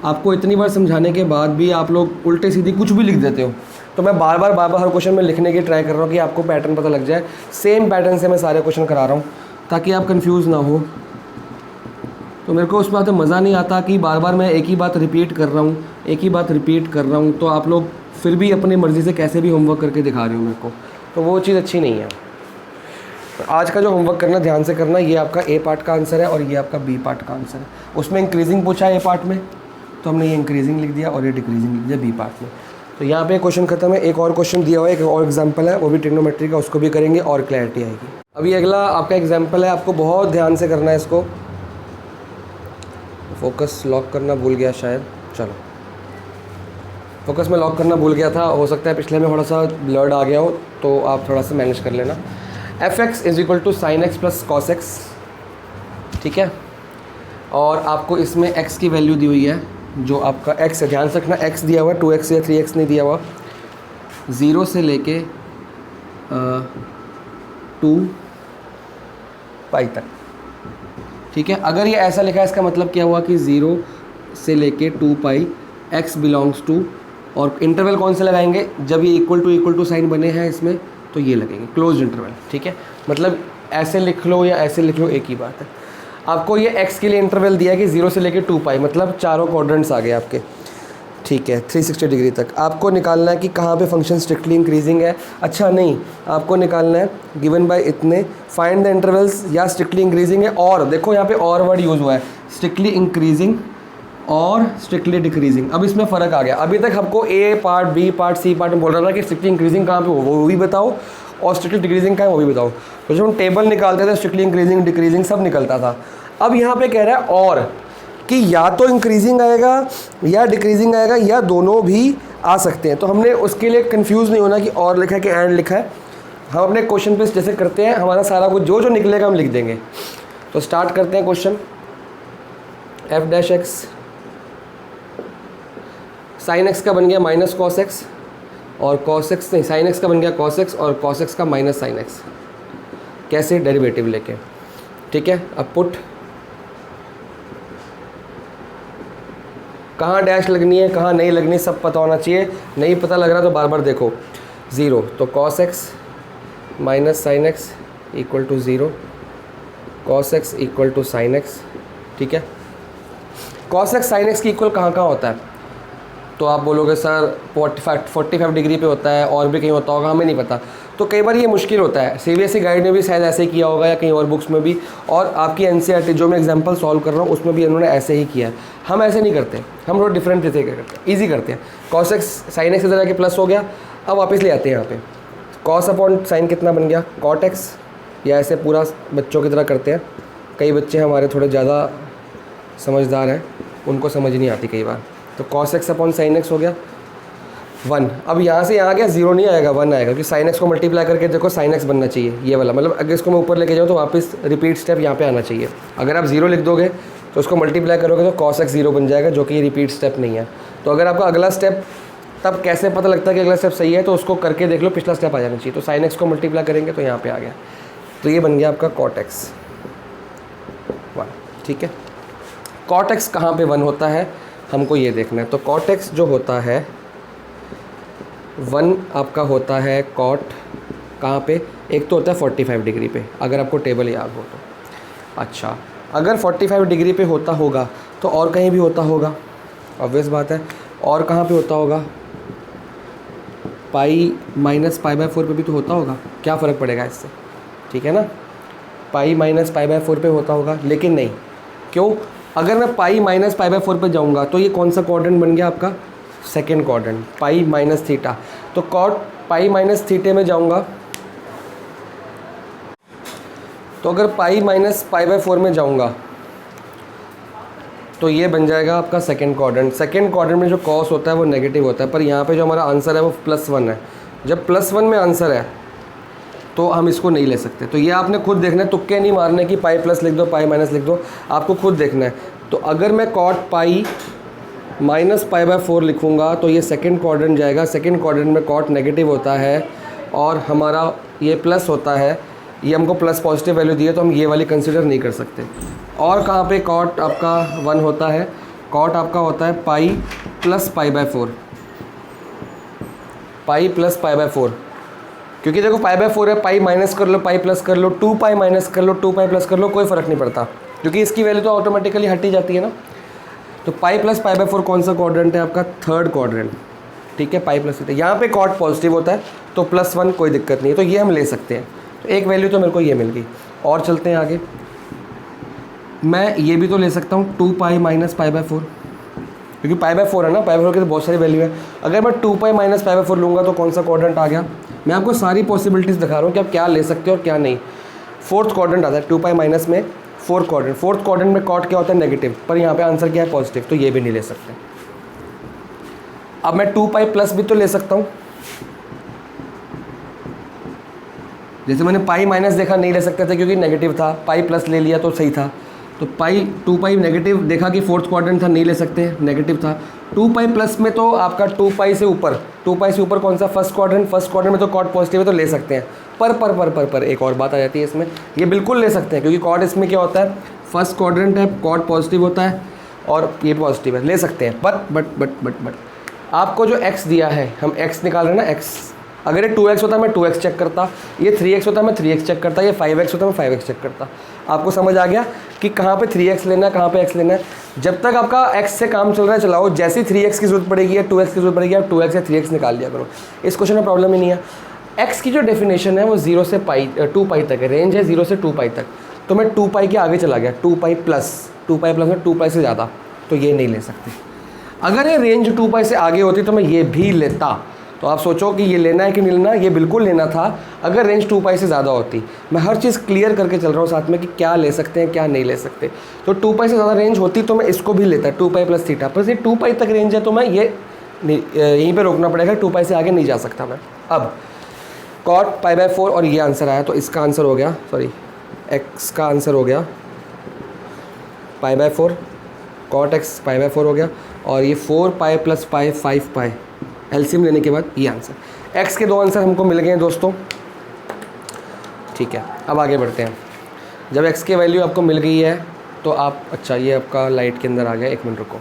आपको इतनी बार समझाने के बाद भी आप लोग उल्टे सीधी कुछ भी लिख देते हो, तो मैं बार बार हर क्वेश्चन में लिखने की ट्राई कर रहा हूँ कि आपको पैटर्न पता लग जाए। सेम पैटर्न से मैं सारे क्वेश्चन करा रहा हूँ ताकि आप कंफ्यूज ना हो। तो मेरे को उस बात में मज़ा नहीं आता कि बार बार मैं एक ही बात रिपीट कर रहा हूँ, एक ही बात रिपीट कर रहा हूँ, तो आप लोग फिर भी अपनी मर्ज़ी से कैसे भी होमवर्क करके दिखा रहे हो मेरे को, तो वो चीज़ अच्छी नहीं है। आज का जो होमवर्क करना ध्यान से करना, ये आपका ए पार्ट का आंसर है और ये आपका बी पार्ट का आंसर है। उसमें इंक्रीजिंग पूछा है ए पार्ट में, तो हमने ये इंक्रीजिंग लिख दिया और ये डिक्रीजिंग लिख दिया बी पार्ट में। तो यहाँ पे क्वेश्चन खत्म है। एक और क्वेश्चन दिया हुआ है, एक और एग्जांपल है, वो भी ट्रिग्नोमेट्री का, उसको भी करेंगे और क्लैरिटी आएगी। अभी अगला आपका एग्जांपल है, आपको बहुत ध्यान से करना है इसको। फोकस लॉक करना भूल गया शायद, चलो फोकस में लॉक करना भूल गया था, हो सकता है पिछले में थोड़ा सा ब्लर्ड आ गया हो, तो आप थोड़ा सा मैनेज कर लेना। f(x) is equal to sin x plus cos x, ठीक है, और आपको इसमें x की वैल्यू दी हुई है, जो आपका x है, ध्यान से रखना x दिया हुआ है, 2x या 3x नहीं दिया हुआ, 0 से लेके 2π तक, ठीक है। अगर ये ऐसा लिखा है इसका मतलब क्या हुआ कि 0 से लेके 2π x बिलोंग्स टू, और इंटरवल कौन से लगाएंगे, जब ये इक्वल टू साइन बने हैं इसमें तो ये लगेंगे क्लोज इंटरवल, ठीक है। मतलब ऐसे लिख लो या ऐसे लिख लो, एक ही बात है। आपको ये x के लिए इंटरवल दिया है कि 0 से लेके 2π, मतलब चारों क्वाड्रेंट्स आ गए आपके, ठीक है, 360 डिग्री तक। आपको निकालना है कि कहाँ पे फंक्शन स्ट्रिक्टली इंक्रीजिंग है। अच्छा नहीं, आपको निकालना है गिवन बाय इतने, फाइंड द इंटरवल्स, या स्ट्रिक्टली इंक्रीजिंग है, और देखो यहाँ पे और वर्ड यूज़ हुआ है, स्ट्रिक्टली इंक्रीजिंग और स्ट्रिक्टली डिक्रीजिंग। अब इसमें फ़र्क आ गया। अभी तक हमको A part, B part, C part में बोल रहा था कि स्ट्रिक्टली इंक्रीजिंग कहाँ पे हो वो भी बताओ, और स्ट्रिक्टली डिक्रीजिंग कहाँ है वो भी बताओ। तो जब हम टेबल निकालते थे स्ट्रिक्टली इंक्रीजिंग डिक्रीजिंग सब निकलता था। अब यहाँ पे कह रहा है और, कि या तो इंक्रीजिंग आएगा या डिक्रीजिंग आएगा, या दोनों भी आ सकते हैं। तो हमने उसके लिए कंफ्यूज नहीं होना कि और लिखा है कि एंड लिखा है। हम अपने क्वेश्चन पे जैसे करते हैं, हमारा सारा कुछ जो जो निकलेगा हम लिख देंगे। तो स्टार्ट करते हैं क्वेश्चन। f'(x) sin x का बन गया माइनस cos x, और cos x नहीं, sin x का बन गया cos x, और cos x का माइनस sin x, कैसे डेरिवेटिव लेके, ठीक है। अब पुट, कहाँ डैश लगनी है कहाँ नहीं लगनी सब पता होना चाहिए, नहीं पता लग रहा तो बार बार देखो। 0 तो cos x minus sin x equal to 0, cos x equal to sin x, ठीक है। cos x sin x की इक्वल कहाँ कहाँ होता है, तो आप बोलोगे सर 45 डिग्री पे होता है, और भी कहीं होता होगा, हमें नहीं पता। तो कई बार ये मुश्किल होता है, CBSE गाइड में भी शायद ऐसे ही किया होगा या कहीं और बुक्स में भी, और आपकी NCERT जो मैं एग्जांपल सॉल्व कर रहा हूँ उसमें भी इन्होंने ऐसे ही किया है। हम ऐसे नहीं करते, हम थोड़ा डिफरेंट तरीके करते हैं, ईजी करते हैं। cos x sin x इधर जाके प्लस हो गया, अब वापस ले आते हैं यहाँ पे, cos अपॉन sin कितना बन गया cot x, या ऐसे पूरा बच्चों की तरह करते हैं। कई बच्चे हमारे थोड़े ज़्यादा समझदार हैं, उनको समझ नहीं आती कई बार। तो cos x upon sin x हो गया 1। अब यहाँ से यहाँ आ गया, 0 नहीं आएगा 1 आएगा, क्योंकि sin x को मल्टीप्लाई करके देखो sin x बनना चाहिए ये वाला, मतलब अगर इसको मैं ऊपर लेके जाऊँ तो वापस रिपीट स्टेप यहाँ पे आना चाहिए। अगर आप 0 लिख दोगे तो उसको मल्टीप्लाई करोगे तो cos x 0 बन जाएगा, जो कि ये रिपीट स्टेप नहीं है। तो अगर आपका अगला स्टेप, तब कैसे पता लगता है कि अगला स्टेप सही है, तो उसको करके देख लो, पिछला स्टेप आ जाना चाहिए। तो sin x को मल्टीप्लाई करेंगे तो यहाँ पर आ गया, तो ये बन गया आपका cot x 1, ठीक है। cot x कहाँ पर 1 होता है हमको ये देखना है। तो cot x जो होता है 1 आपका होता है cot कहाँ पे, एक तो होता है 45 डिग्री पे, अगर आपको टेबल याद हो तो। अच्छा, अगर 45 डिग्री पे होता होगा तो और कहीं भी होता होगा, ऑब्वियस बात है। और कहाँ पे होता होगा, पाई माइनस π/4 पे भी तो होता होगा, क्या फ़र्क पड़ेगा इससे, ठीक है ना। पाई माइनस पाई बाय 4 पे होता होगा, लेकिन नहीं। क्यों? अगर मैं पाई माइनस पाई बाय 4 पे जाऊँगा तो ये कौन सा क्वाड्रेंट बन गया आपका? Second quadrant, pi minus theta. तो कॉट पाई माइनस थीटे में जाऊँगा, तो अगर पाई माइनस पाई बाय 4 में जाऊँगा तो ये बन जाएगा आपका सेकेंड क्वाड्रेंट। सेकेंड क्वाड्रेंट में जो कॉस होता है वो नेगेटिव होता है, पर यहाँ पे जो हमारा आंसर है वो +1 है। जब +1 में आंसर है तो हम इसको नहीं ले सकते। तो ये आपने खुद देखना है, तुक्के नहीं मारने कि पाई प्लस लिख दो पाई माइनस लिख दो, आपको खुद देखना है। तो अगर मैं cot pi minus pi by 4 लिखूँगा तो ये सेकेंड क्वाड्रेंट जाएगा। सेकेंड क्वाड्रेंट में कॉट नेगेटिव होता है और हमारा ये प्लस होता है, ये हमको प्लस पॉजिटिव वैल्यू दी है तो हम ये वाली कंसिडर नहीं कर सकते। और कहाँ पे कॉट आपका 1 होता है? कॉट आपका होता है pi plus pi by 4, pi plus pi by 4। क्योंकि देखो पाई बाय 4 है, पाई माइनस कर लो पाई प्लस कर लो, 2 पाई माइनस कर लो 2 पाई प्लस कर लो, कोई फ़र्क नहीं पड़ता क्योंकि इसकी वैल्यू तो ऑटोमेटिकली हट ही जाती है ना। तो पाई प्लस पाई बाय 4 कौन सा क्वाड्रेंट है आपका? Third quadrant. ठीक है, पाई प्लस, यहाँ पे कॉट पॉजिटिव होता है तो +1 कोई दिक्कत नहीं है, तो ये हम ले सकते हैं। तो एक वैल्यू तो मेरे को ये मिल गई। और चलते हैं आगे, मैं ये भी तो ले सकता हूँ 2 पाई माइनस पाई बाय 4, क्योंकि पाई बाय 4 है ना, पाई बाय 4 की तो बहुत सारी वैल्यू है। अगर मैं 2 पाई माइनस पाई बाय 4 लूँगा तो कौन सा क्वाड्रेंट आ गया? मैं आपको सारी पॉसिबिलिटीज़ दिखा रहा हूँ कि आप क्या ले सकते हो और क्या नहीं। फोर्थ क्वाड्रेंट आता है 2 पाई माइनस में, फोर्थ क्वाड्रेंट में कॉट क्या होता है? नेगेटिव, पर यहाँ पे आंसर क्या है? पॉजिटिव, तो ये भी नहीं ले सकते। अब मैं 2 पाई प्लस भी तो ले सकता हूँ, जैसे मैंने पाई माइनस देखा नहीं ले सकते थे क्योंकि नेगेटिव था, पाई प्लस ले लिया तो सही था। तो पाई 2 पाई नेगेटिव देखा कि फोर्थ क्वाड्रेंट था, नहीं ले सकते, नेगेटिव था। 2 पाई प्लस में तो आपका 2 पाई से ऊपर कौन सा? फर्स्ट क्वाड्रेंट में तो कॉट पॉजिटिव है तो ले सकते हैं। पर एक और बात आ जाती है इसमें, ये बिल्कुल ले सकते हैं क्योंकि कॉट इसमें क्या होता है? फर्स्ट क्वाड्रेंट है, कॉट पॉजिटिव होता है और ये पॉजिटिव है, ले सकते हैं। बट आपको जो x दिया है, हम x निकाल रहे हैं ना, x। अगर ये 2x होता मैं 2x चेक करता, ये 3x होता मैं 3x चेक करता, ये 5x होता मैं 5x चेक करता। आपको समझ आ गया कि कहाँ पे 3x लेना है, कहाँ पे x लेना है। जब तक आपका x से काम चल रहा है चलाओ, जैसी 3x की जरूरत पड़ेगी या 2x की जरूरत पड़ेगी, आप 2x या 3x निकाल लिया करो। इस क्वेश्चन में प्रॉब्लम ही नहीं है। x की जो डेफिनेशन है वो 0 से 2 पाई तक है, रेंज है 0 से 2 पाई तक। तो मैं 2 पाई के आगे चला गया, 2 पाई प्लस में 2 पाई से ज़्यादा, तो ये नहीं ले सकते। अगर ये रेंज 2 पाई से आगे होती तो मैं ये भी लेता। तो आप सोचो कि ये लेना है कि नहीं लेना, ये बिल्कुल लेना था अगर रेंज 2 पाई से ज़्यादा होती। मैं हर चीज़ क्लियर करके चल रहा हूँ साथ में कि क्या ले सकते हैं क्या नहीं ले सकते। तो 2 पाई से ज़्यादा रेंज होती तो मैं इसको भी लेता, 2 पाई प्लस थीटा। पर ये 2 पाई तक रेंज है तो मैं ये यहीं पे रोकना पड़ेगा, 2 पाई से आगे नहीं जा सकता मैं। अब कॉट पाई बाय 4 और ये आंसर आया, तो इसका आंसर हो गया, सॉरी एक्स का आंसर हो गया pi by 4, cot X pi by 4 हो गया। और ये 4 पाई प्लस पाई 5 पाई, एलसीएम लेने के बाद ये आंसर। एक्स के 2 आंसर हमको मिल गए हैं दोस्तों। ठीक है, अब आगे बढ़ते हैं। जब एक्स की वैल्यू आपको मिल गई है तो आप, अच्छा ये आपका लाइट के अंदर आ गया, 1 मिनट रुको,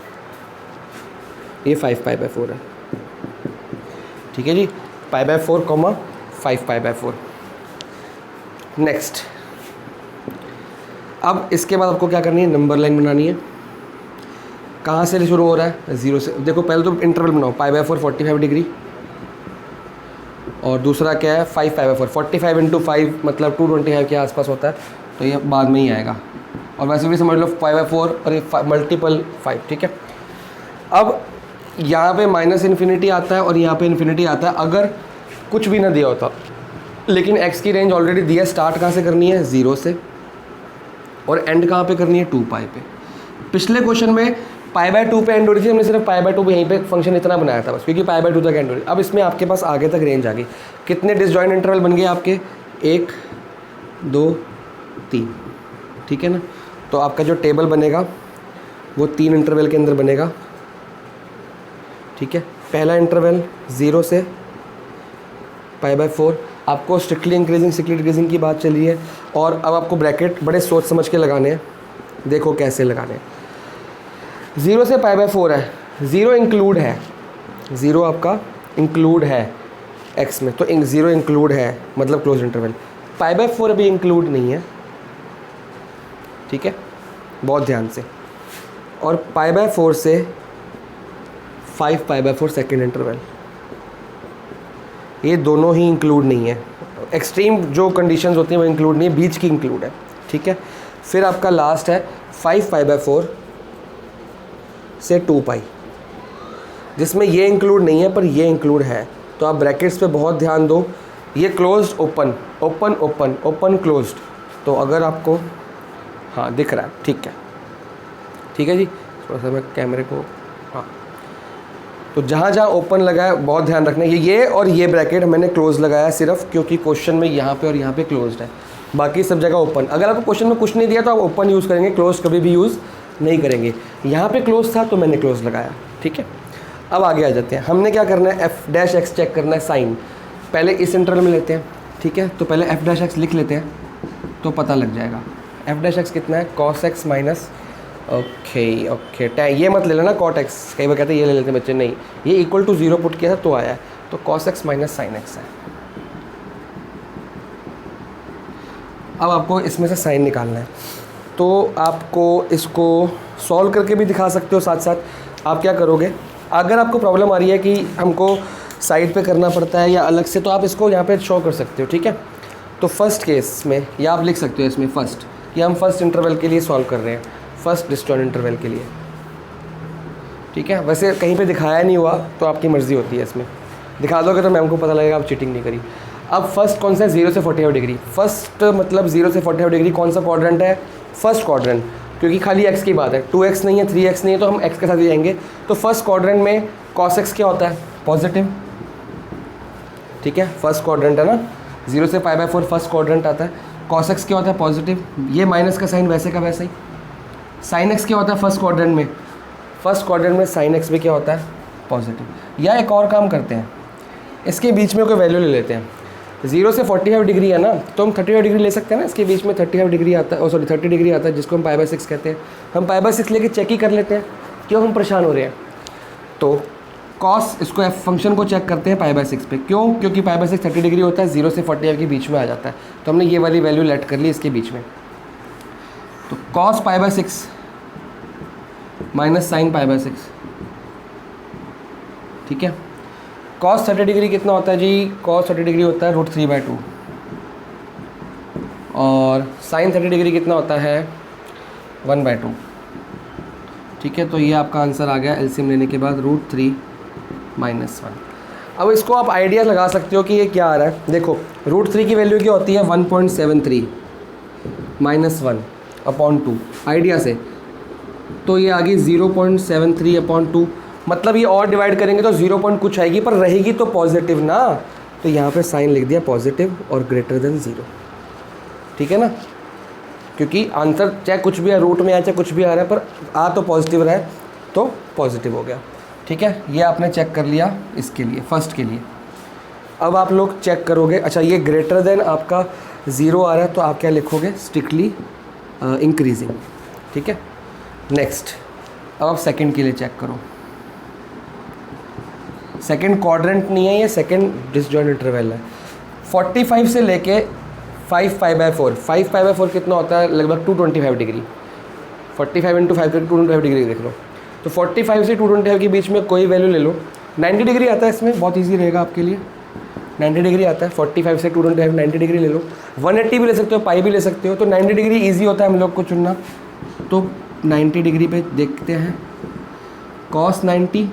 ये 5 पाई बाय 4 है। ठीक है जी, pi by 4 5 pi by 4। Next, अब इसके बाद आपको क्या करनी है? नंबर लाइन बनानी है। कहाँ से शुरू हो रहा है? 0 से। देखो पहले तो इंटरवल बनाओ, पाई बाय 4 45 डिग्री, और दूसरा क्या है? 5 पाई बाय 4, 45 इंटू 5 मतलब 225 के आसपास होता है, तो ये बाद में ही आएगा। और वैसे भी समझ लो पाई बाय 4 और ये मल्टीपल 5। ठीक है, अब यहाँ पे -इन्फिनिटी आता है और यहाँ पे इन्फिनिटी आता है अगर कुछ भी ना दिया होता। लेकिन x की रेंज ऑलरेडी दिया, स्टार्ट कहाँ से करनी है? 0 से, और एंड कहाँ पे करनी है? 2 पाई पे। पिछले क्वेश्चन में पाई बाय 2 पे एंड हो रही थी, हमने सिर्फ पाई बाय 2 पे यहीं पे फंक्शन इतना बनाया था बस, क्योंकि पाई बाय 2 तक एंड हो रही। अब इसमें आपके पास आगे तक रेंज आ गई। कितने डिसजॉइंट इंटरवल बन गए आपके? 1 2 3। ठीक है ना, तो आपका जो टेबल बनेगा वो 3 इंटरवल के अंदर बनेगा। ठीक है, पहला इंटरवल 0 से पाई बाय 4, आपको स्ट्रिक्टली इंक्रीजिंग की बात चली है। और अब आपको ब्रैकेट बड़े सोच समझ के लगाने हैं, देखो कैसे लगाने हैं। 0 से पाई बाय 4 है, 0 इंक्लूड है, 0 आपका इंक्लूड है x में, तो 0 इंक्लूड है मतलब क्लोज इंटरवल। पाई बाय 4 अभी इंक्लूड नहीं है। ठीक है, बहुत ध्यान से। और पाई बाय 4 से 5 पाई बाय 4 सेकेंड इंटरवल, ये दोनों ही इंक्लूड नहीं है। एक्सट्रीम जो कंडीशंस होती हैं वो इंक्लूड नहीं है, बीच की इंक्लूड है। ठीक है। फिर आपका लास्ट है 5π/4 से 2π, जिसमें ये इंक्लूड नहीं है पर ये इंक्लूड है, तो आप ब्रैकेट्स पे बहुत ध्यान दो। ये closed open open open open closed, तो अगर आपको हाँ दिख रहा है, ठीक है जी। थोड़ा सा मैं कैमरे को, हाँ, तो जहाँ जहाँ ओपन लगा है बहुत ध्यान रखना। ये और ये ब्रैकेट मैंने क्लोज लगाया सिर्फ क्योंकि क्वेश्चन में यहाँ पे और यहाँ पे क्लोज्ड है, बाकी सब जगह ओपन। अगर आपको क्वेश्चन में कुछ नहीं दिया तो आप ओपन यूज़ करेंगे, क्लोज कभी भी यूज़ नहीं करेंगे। यहाँ पे क्लोज था तो मैंने क्लोज लगाया, ठीक है। अब आगे आ जाते हैं, हमने क्या करना है, f' चेक करना है साइन। पहले इस इंटरवल में लेते हैं, ठीक है। तो पहले f' लिख लेते हैं तो पता लग जाएगा। f' कितना है, cos x minus, okay tan, ये मत ले लेना cot x, कई बार कहते हैं ये ले लेते हैं बच्चे, नहीं, ये इक्वल टू 0 पुट किया था तो आया है, तो cos x minus sin x है। अब आपको इसमें से साइन निकालना है, तो आपको इसको सॉल्व करके भी दिखा सकते हो साथ साथ। आप क्या करोगे, अगर आपको प्रॉब्लम आ रही है कि हमको साइड पे करना पड़ता है या अलग से, तो आप इसको यहाँ पे शो कर सकते हो, ठीक है। तो फर्स्ट केस में या आप लिख सकते हो इसमें फर्स्ट, कि हम फर्स्ट इंटरवल के लिए सॉल्व कर रहे हैं, फर्स्ट डिस्जॉइंट इंटरवल के लिए, ठीक है। वैसे कहीं पे दिखाया नहीं हुआ तो आपकी मर्ज़ी होती है, इसमें दिखा दोगे तो मैम को पता लगेगा आप चीटिंग नहीं करी। अब फर्स्ट कौन सा है, 0 से 45 डिग्री। फर्स्ट मतलब 0 से 45 डिग्री कौन सा क्वाड्रेंट है, फर्स्ट क्वाड्रेंट, क्योंकि खाली x की बात है, 2x नहीं है 3x नहीं है, तो हम x के साथ ही जाएंगे। तो फर्स्ट क्वाड्रेंट में cos x क्या होता है, पॉजिटिव, ठीक है। फर्स्ट क्वाड्रेंट है ना, 0 से π/4 फर्स्ट क्वाड्रेंट आता है, cos x क्या होता है, पॉजिटिव। ये माइनस का साइन वैसे का वैसे ही। sin x क्या होता है फर्स्ट क्वाड्रेंट में, फर्स्ट क्वाड्रेंट में sin x भी क्या होता है, पॉजिटिव। या एक और काम करते हैं, इसके बीच में कोई वैल्यू ले लेते हैं। 0 से 45 डिग्री है ना, तो हम 35 डिग्री ले सकते हैं ना, इसके बीच में 35 डिग्री आता है, 30 डिग्री आता है, जिसको हम π/6 कहते हैं। हम π/6 लेके चेक ही कर लेते हैं, क्यों हम परेशान हो रहे हैं। तो cos, इसको f फंक्शन को चेक करते हैं π/6 पे, क्यों, क्योंकि π/6 30 डिग्री होता है, 0 से 45 के बीच में आ जाता है, तो हमने ये वाली वैल्यू लेट कर ली इसके बीच में। तो cos π/6 माइनस साइन π/6, ठीक है। cos 30 डिग्री कितना होता है जी, cos 30 डिग्री होता है √3/2, और sin 30 डिग्री कितना होता है 1/2, ठीक है। तो ये आपका आंसर आ गया एलसीएम लेने के बाद √3 - 1। अब इसको आप आइडिया लगा सकते हो कि ये क्या आ रहा है। देखो √3 की वैल्यू क्या होती है, 1.73 - 1/2 आइडिया से, तो ये आ गई 0.73/2। मतलब ये और डिवाइड करेंगे तो 0 पॉइंट कुछ आएगी, पर रहेगी तो पॉजिटिव ना, तो यहाँ पे साइन लिख दिया पॉजिटिव और ग्रेटर देन 0, ठीक है ना। क्योंकि आंसर चाहे कुछ भी है, रूट में आया चाहे कुछ भी आ रहा है, पर आ तो पॉजिटिव रहा है तो पॉजिटिव हो गया, ठीक है। ये आपने चेक कर लिया इसके लिए, फर्स्ट के लिए। अब आप लोग चेक करोगे, अच्छा ये ग्रेटर देन आपका 0 आ रहा है, तो आप क्या लिखोगे, स्ट्रिक्टली इंक्रीजिंग, ठीक है। नेक्स्ट, अब आप सेकंड के लिए चेक करो। सेकंड क्वाड्रेंट नहीं है, ये सेकंड डिसजॉइंट इंटरवल है। 45 से लेके 5π/4, 5π/4 कितना होता है, लगभग 225 डिग्री। 45 × 5 225 डिग्री देख लो, तो 45 से 225 के बीच में कोई वैल्यू ले लो। 90 डिग्री आता है इसमें, बहुत ईजी रहेगा आपके लिए। 90 डिग्री आता है, 45 से 225 90 डिग्री ले लो। 180 भी ले सकते हो, पाई भी ले सकते हो, तो 90 डिग्री ईजी होता है हम लोग को चुनना। तो 90 डिग्री पे देखते हैं, cos 90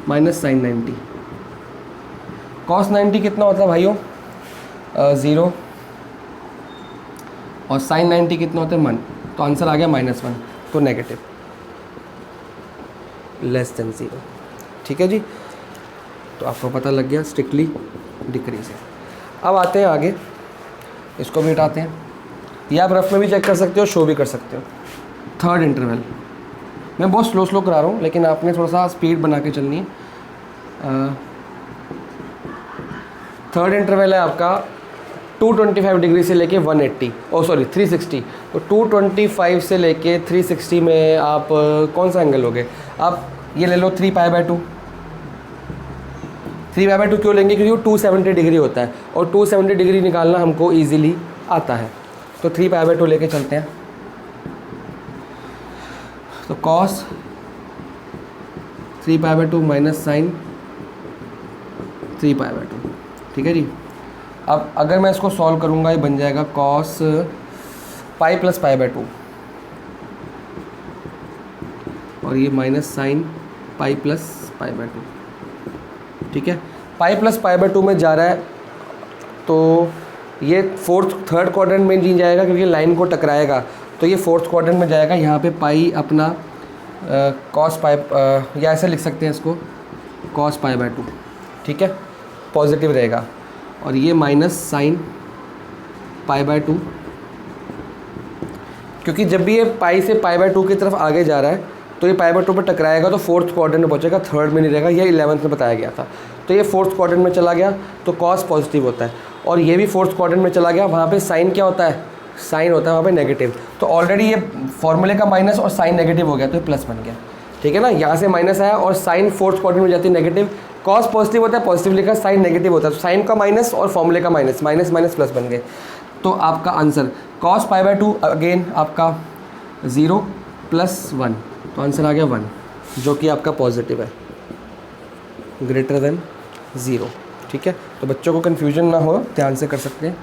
माइनस साइन 90। cos 90 कितना होता है भाइयों, 0, और साइन 90 कितना होता है 1, तो आंसर आ गया -1, तो नेगेटिव, लेस देन 0, ठीक है जी। तो आपको पता लग गया स्ट्रिक्टली डिक्रीज है। अब आते हैं आगे, इसको भी हटाते हैं, या आप रफ में भी चेक कर सकते हो, शो भी कर सकते हो। थर्ड इंटरवल, मैं बहुत स्लो करा रहा हूँ, लेकिन आपने थोड़ा सा स्पीड बना के चलनी है। थर्ड इंटरवल है आपका 225 डिग्री से लेके 360। तो 225 से लेके 360 में आप कौन सा एंगल लोगे, आप ये ले लो 3π/2। 3π/2 क्यों लेंगे, क्योंकि वो 270 डिग्री होता है, और 270 डिग्री निकालना हमको ईजिली आता है, तो 3π/2 लेके चलते हैं। तो cos 3π/2 माइनस साइन 3π/2, ठीक है जी। अब अगर मैं इसको सॉल्व करूँगा, ये बन जाएगा cos pi plus pi by 2 और ये minus sine pi plus pi by 2। ठीक है, पाई प्लस पाई बाय 2 में जा रहा है तो ये थर्ड क्वाड्रेंट में नहीं जाएगा क्योंकि लाइन को टकराएगा, तो ये फोर्थ क्वाड्रेंट में जाएगा। यहाँ पे पाई अपना कॉस पाई या ऐसे लिख सकते हैं इसको कॉस पाई बाय 2। ठीक है, पॉजिटिव रहेगा। और ये माइनस साइन पाई बाय 2, क्योंकि जब भी ये पाई से पाई बाय 2 की तरफ आगे जा रहा है तो ये पाई बाय 2 पर टकराएगा तो फोर्थ क्वाड्रेंट में पहुंचेगा, थर्ड में नहीं रहेगा। ये 11th में बताया गया था। तो ये फोर्थ क्वाड्रेंट में चला गया तो कॉस पॉजिटिव होता है, और ये भी फोर्थ क्वाड्रेंट में चला गया, वहाँ पे साइन क्या होता है, साइन होता है वहाँ पे नेगेटिव। तो ऑलरेडी ये फॉर्मूले का माइनस और साइन नेगेटिव हो गया तो ये प्लस बन गया। ठीक है ना, यहाँ से माइनस आया और साइन फोर्थ क्वाड्रेंट में जाती है नेगेटिव, कॉस पॉजिटिव होता है, पॉजिटिव लिखा, साइन नेगेटिव होता है, तो साइन का माइनस और फॉर्मूले का माइनस, माइनस माइनस प्लस बन गए। तो आपका answer cos pi by 2 again आपका 0 प्लस 1, तो आंसर आ गया 1, जो कि आपका पॉजिटिव है, ग्रेटर देन 0। ठीक है, तो बच्चों को कन्फ्यूजन ना हो, ध्यान से कर सकते हैं।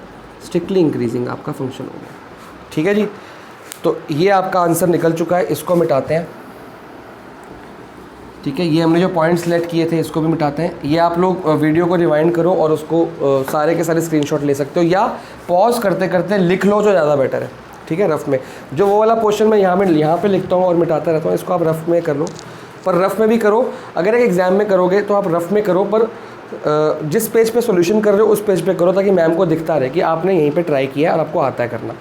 स्ट्रिक्टली इंक्रीजिंग आपका फंक्शन हो गया। ठीक है जी, तो ये आपका आंसर निकल चुका है, इसको मिटाते हैं। ठीक है, ये हमने जो पॉइंट्स सेलेक्ट किए थे इसको भी मिटाते हैं। ये आप लोग वीडियो को रिवाइंड करो और उसको सारे के सारे स्क्रीनशॉट ले सकते हो, या पॉज करते करते लिख लो जो ज़्यादा बेटर है। ठीक है, रफ में जो वो वाला पोर्शन मैं यहाँ पे लिखता हूँ और मिटाता रहता हूँ, इसको आप रफ में कर लो। पर रफ में भी करो, अगर एक एग्ज़ाम में करोगे तो आप रफ में करो, पर जिस पेज पे सॉल्यूशन कर रहे हो उस पेज पे करो, ताकि मैम को दिखता रहे कि आपने यहीं पे ट्राई किया और आपको आता है करना।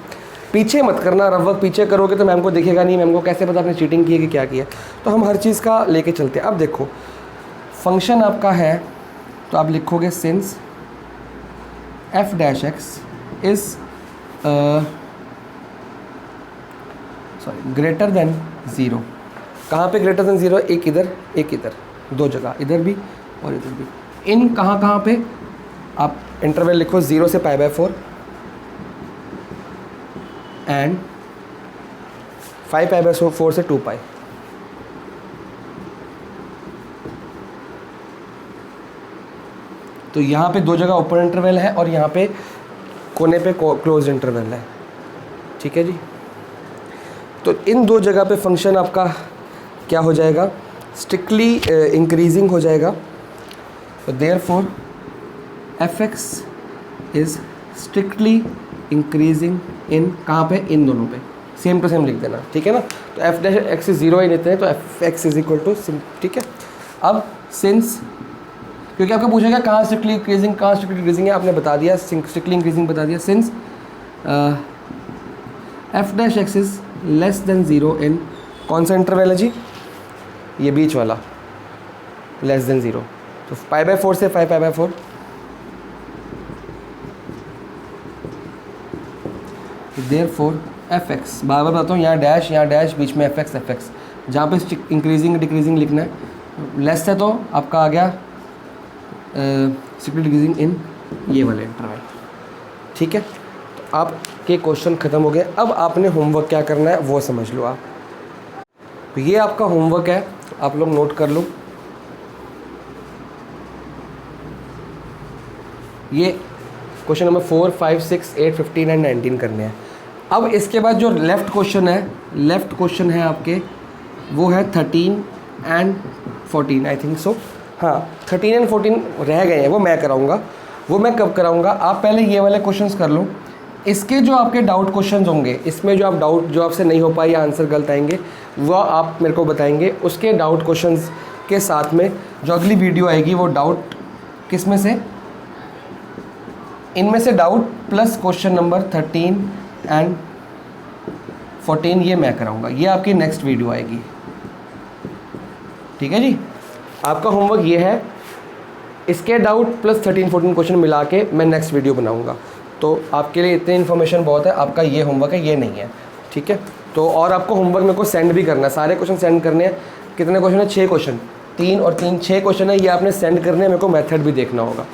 पीछे मत करना, रफ वर्क पीछे करोगे तो मैम को दिखेगा नहीं, मैम को कैसे पता आपने चीटिंग की है कि क्या किया। तो हम हर चीज़ का लेके चलते हैं। अब देखो फंक्शन आपका है, तो आप लिखोगे since f dash x is greater than 0। कहाँ पे ग्रेटर देन 0? एक इधर एक इधर, दो जगह, इधर भी और इधर भी। इन कहाँ पे आप इंटरवल लिखो 0 से पाई बाय 4 एंड 5 पाई बाय 4 से 2 पाई। तो यहाँ पे दो जगह ओपन इंटरवल है और यहाँ पे कोने पे क्लोज इंटरवल है। ठीक है जी, तो इन दो जगह पे फंक्शन आपका क्या हो जाएगा, स्ट्रिक्टली इंक्रीजिंग हो जाएगा। तो therefore f x is strictly increasing in, कहाँ पे, इन दोनों पे, सेम टू सेम लिख देना। ठीक है ना, तो एफ डैश एक्स 0 ही लेते हैं, तो F X is equal to, ठीक है। अब सिंस, क्योंकि आपको पूछेगा कहाँ स्ट्रिक्टली इंक्रीजिंग, कहाँ स्ट्रिक्टली इंक्रीजिंग है, आपने बता दिया, स्ट्रिक्टली इंक्रीजिंग बता दिया। Since F dash X is less than 0 in, कौन सा इंटरवल है जी, ये बीच वाला, लेस देन 0। तो पाई बाय 4 से 5 pi by 4, therefore f x, बार बार बताता हूँ, यहाँ डैश, बीच में एफ एक्स, जहाँ पे इंक्रीजिंग डिक्रीजिंग लिखना है, लेस है तो आपका आ गया स्ट्रिक्टली डिक्रीजिंग इन ये वाले इंटरवल। ठीक है, तो आपके क्वेश्चन ख़त्म हो गए। अब आपने होमवर्क क्या करना है वो समझ लो आप। तो ये आपका होमवर्क है, आप लोग नोट कर लो। ये क्वेश्चन नंबर 4, 5, 6, 8, 15 एंड 19 करने हैं। अब इसके बाद जो लेफ़्ट क्वेश्चन है आपके, वो है 13 एंड 14 आई थिंक सो। हाँ, 13 एंड 14 रह गए हैं, वो मैं कराऊंगा। वो मैं कब कराऊंगा, आप पहले ये वाले क्वेश्चंस कर लो। इसके जो आपके डाउट क्वेश्चंस होंगे, इसमें जो आप डाउट, जो आपसे नहीं हो पाए या आंसर गलत आएंगे, वो आप मेरे को बताएंगे। उसके डाउट क्वेश्चंस के साथ में जो अगली वीडियो आएगी वो डाउट किस में से, इनमें से doubt plus question number 13 and 14 ये मैं कराऊंगा। ये आपकी नेक्स्ट वीडियो आएगी। ठीक है जी, आपका होमवर्क ये है, इसके डाउट प्लस 13, 14 क्वेश्चन मिला के मैं नेक्स्ट वीडियो बनाऊंगा। तो आपके लिए इतनी इन्फॉर्मेशन बहुत है, आपका ये होमवर्क है, ये नहीं है। ठीक है, तो और आपको होमवर्क मेरे को सेंड भी करना है, सारे क्वेश्चन सेंड करने हैं। कितने क्वेश्चन है, 6 क्वेश्चन, 3 और 3 6 क्वेश्चन है, ये आपने सेंड करने हैं, मेरे को मेथड भी देखना होगा।